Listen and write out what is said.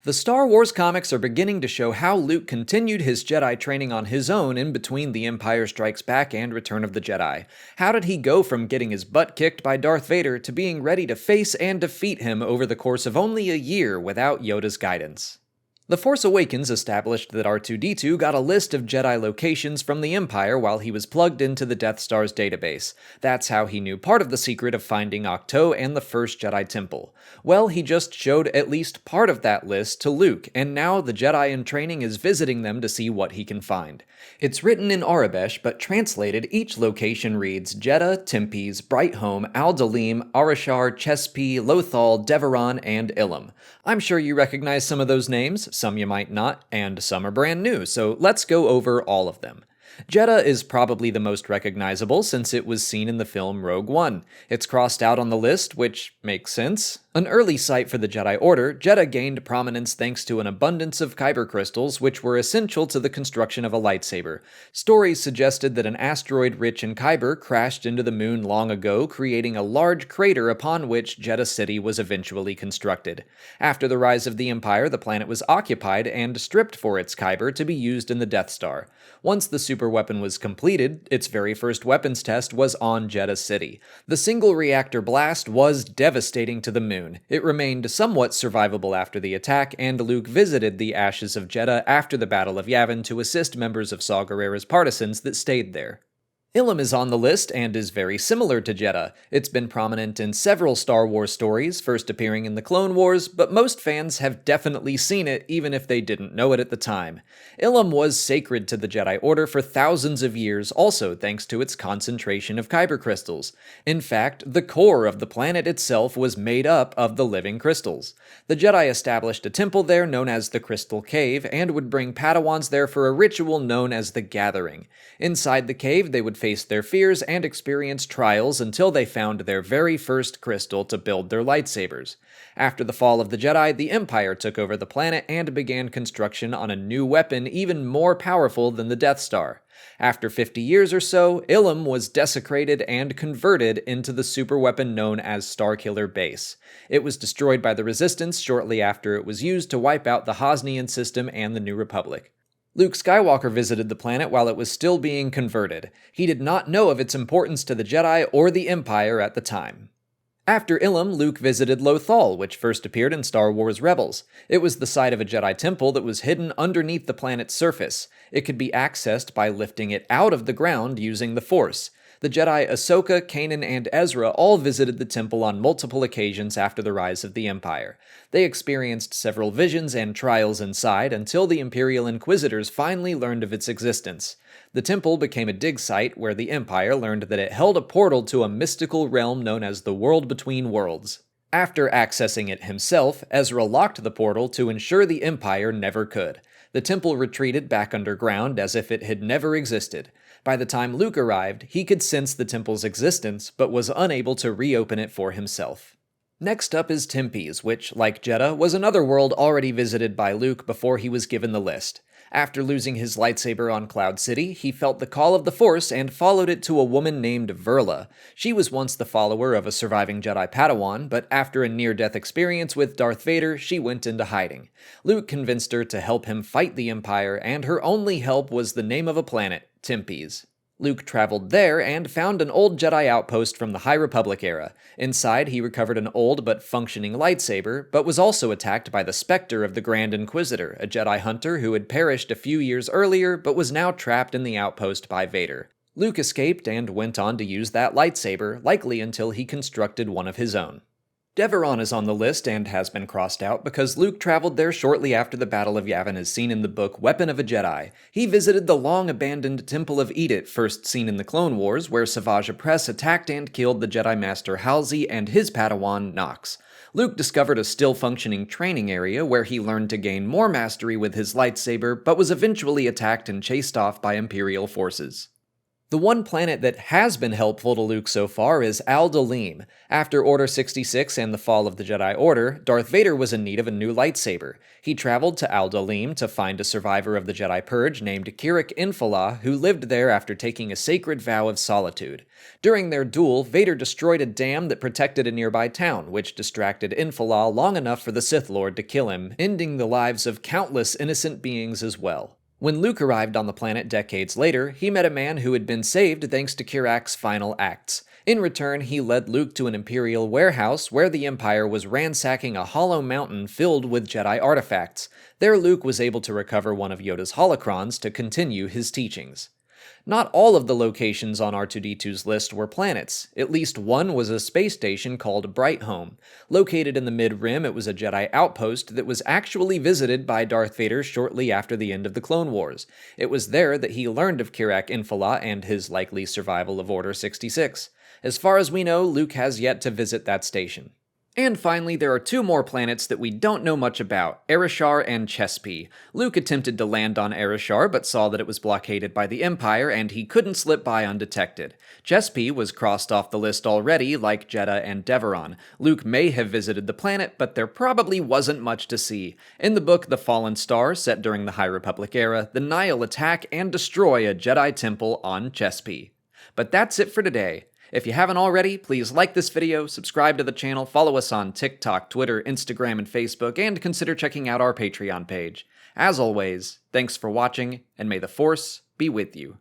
The Star Wars comics are beginning to show how Luke continued his Jedi training on his own in between The Empire Strikes Back and Return of the Jedi. How did he go from getting his butt kicked by Darth Vader to being ready to face and defeat him over the course of only a year without Yoda's guidance? The Force Awakens established that R2-D2 got a list of Jedi locations from the Empire while he was plugged into the Death Star's database. That's how he knew part of the secret of finding Octo and the first Jedi Temple. Well, he just showed at least part of that list to Luke, and now the Jedi in training is visiting them to see what he can find. It's written in Arabesh, but translated, each location reads Jeddah, Tempe's, Brightholme, Al-Dalim, Arashar, Chespi, Lothal, Deveron, and Ilum. I'm sure you recognize some of those names, some you might not, and some are brand new, so let's go over all of them. Jeddah is probably the most recognizable since it was seen in the film Rogue One. It's crossed out on the list, which makes sense. An early site for the Jedi Order, Jeddah gained prominence thanks to an abundance of kyber crystals, which were essential to the construction of a lightsaber. Stories suggested that an asteroid rich in kyber crashed into the moon long ago, creating a large crater upon which Jeddah City was eventually constructed. After the rise of the Empire, the planet was occupied and stripped for its kyber to be used in the Death Star. Once the superweapon was completed, its very first weapons test was on Jeddah City. The single reactor blast was devastating to the moon. It remained somewhat survivable after the attack, and Luke visited the ashes of Jeddah after the Battle of Yavin to assist members of Saw Gerrera's partisans that stayed there. Ilum is on the list and is very similar to Jeddah. It's been prominent in several Star Wars stories, first appearing in the Clone Wars, but most fans have definitely seen it even if they didn't know it at the time. Ilum was sacred to the Jedi Order for thousands of years, also thanks to its concentration of kyber crystals. In fact, the core of the planet itself was made up of the living crystals. The Jedi established a temple there known as the Crystal Cave, and would bring Padawans there for a ritual known as the Gathering. Inside the cave, they would face their fears and experience trials until they found their very first crystal to build their lightsabers. After the fall of the Jedi, the Empire took over the planet and began construction on a new weapon even more powerful than the Death Star. After 50 years or so, Ilum was desecrated and converted into the superweapon known as Starkiller Base. It was destroyed by the Resistance shortly after it was used to wipe out the Hosnian system and the New Republic. Luke Skywalker visited the planet while it was still being converted. He did not know of its importance to the Jedi or the Empire at the time. After Ilum, Luke visited Lothal, which first appeared in Star Wars Rebels. It was the site of a Jedi temple that was hidden underneath the planet's surface. It could be accessed by lifting it out of the ground using the Force. The Jedi Ahsoka, Kanan, and Ezra all visited the temple on multiple occasions after the rise of the Empire. They experienced several visions and trials inside until the Imperial Inquisitors finally learned of its existence. The temple became a dig site where the Empire learned that it held a portal to a mystical realm known as the World Between Worlds. After accessing it himself, Ezra locked the portal to ensure the Empire never could. The temple retreated back underground as if it had never existed. By the time Luke arrived, he could sense the temple's existence, but was unable to reopen it for himself. Next up is Tempe's, which, like Jeddah, was another world already visited by Luke before he was given the list. After losing his lightsaber on Cloud City, he felt the call of the Force and followed it to a woman named Verla. She was once the follower of a surviving Jedi Padawan, but after a near-death experience with Darth Vader, she went into hiding. Luke convinced her to help him fight the Empire, and her only help was the name of a planet, Tempe's. Luke traveled there and found an old Jedi outpost from the High Republic era. Inside, he recovered an old but functioning lightsaber, but was also attacked by the Spectre of the Grand Inquisitor, a Jedi hunter who had perished a few years earlier but was now trapped in the outpost by Vader. Luke escaped and went on to use that lightsaber, likely until he constructed one of his own. Deveron is on the list and has been crossed out because Luke traveled there shortly after the Battle of Yavin as seen in the book Weapon of a Jedi. He visited the long-abandoned Temple of Edith, first seen in the Clone Wars, where Savage Opress attacked and killed the Jedi Master Halsey and his Padawan, Nox. Luke discovered a still-functioning training area where he learned to gain more mastery with his lightsaber, but was eventually attacked and chased off by Imperial forces. The one planet that has been helpful to Luke so far is Ilum. After Order 66 and the fall of the Jedi Order, Darth Vader was in need of a new lightsaber. He traveled to Ilum to find a survivor of the Jedi Purge named Kirik Infala, who lived there after taking a sacred vow of solitude. During their duel, Vader destroyed a dam that protected a nearby town, which distracted Infala long enough for the Sith Lord to kill him, ending the lives of countless innocent beings as well. When Luke arrived on the planet decades later, he met a man who had been saved thanks to Kirak's final acts. In return, he led Luke to an Imperial warehouse where the Empire was ransacking a hollow mountain filled with Jedi artifacts. There, Luke was able to recover one of Yoda's holocrons to continue his teachings. Not all of the locations on R2-D2's list were planets. At least one was a space station called Brightholme. Located in the Mid-Rim, it was a Jedi outpost that was actually visited by Darth Vader shortly after the end of the Clone Wars. It was there that he learned of Kirak Infala and his likely survival of Order 66. As far as we know, Luke has yet to visit that station. And finally, there are two more planets that we don't know much about, Arashar and Chespie. Luke attempted to land on Arashar, but saw that it was blockaded by the Empire, and he couldn't slip by undetected. Chespie was crossed off the list already, like Jedha and Deveron. Luke may have visited the planet, but there probably wasn't much to see. In the book The Fallen Star, set during the High Republic era, the Nihil attack and destroy a Jedi temple on Chespie. But that's it for today. If you haven't already, please like this video, subscribe to the channel, follow us on TikTok, Twitter, Instagram, and Facebook, and consider checking out our Patreon page. As always, thanks for watching, and may the Force be with you.